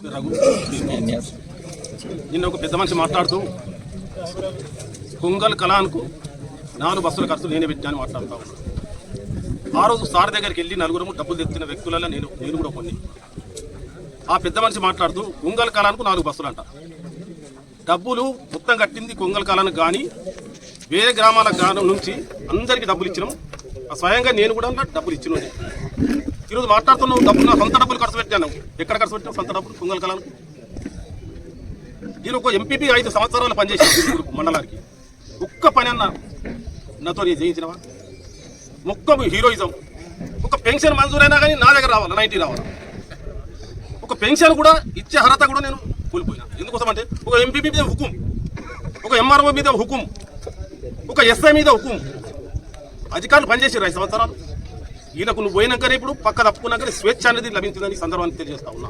రఘు. నిన్న ఒక పెద్ద మనిషి మాట్లాడుతూ కొంగల్ కళానికి 4 బస్సుల ఖర్చు నేనే పెట్టాను మాట్లాడుతూ ఉన్నాను. ఆ రోజు సార్ దగ్గరికి వెళ్ళి నలుగురు డబ్బులు తెచ్చిన వ్యక్తులలో నేను కూడా కొన్ని. ఆ పెద్ద మనిషి మాట్లాడుతూ కొంగల్ కళానికి 4 బస్సులు అంట. డబ్బులు మొత్తం కట్టింది కొంగల్ కళానికి కానీ వేరే గ్రామాల గ్రామం నుంచి అందరికీ డబ్బులు ఇచ్చినాం. స్వయంగా నేను కూడా డబ్బులు ఇచ్చినాను. ఈరోజు మాట్లాడుతున్నావు డబ్బులు నా సొంత డబ్బులు ఖర్చు పెట్టాను. ఎక్కడ ఖర్చు పెట్టావు సొంత డబ్బులు కొంగల్ కళానికి? నేను ఒక ఎంపీపీ 5 సంవత్సరాలు పనిచేసాను మండలానికి. ఒక్క పని అన్న నాతో చేయించినవా? మొక్క హీరోయిజం. ఒక పెన్షన్ మంజూరైనా కానీ నా దగ్గర రావాలి, 90 రావాలి. ఒక పెన్షన్ కూడా ఇచ్చే అర్హత కూడా నేను కోల్పోయినా. ఎందుకోసం అంటే ఒక ఎంపీపీ మీద హుకుం, ఒక ఎంఆర్ఓ మీద హుకుం, ఒక ఎస్ఐ మీద హుకుం. అధికారులు పనిచేసారు 5 సంవత్సరాలు. ఈయనకు నువ్వు పోయినాకనే ఇప్పుడు పక్క తప్పుకున్నాకనే స్వేచ్ఛ అనేది లభించిందని సందర్భాన్ని తెలియజేస్తా ఉన్నా.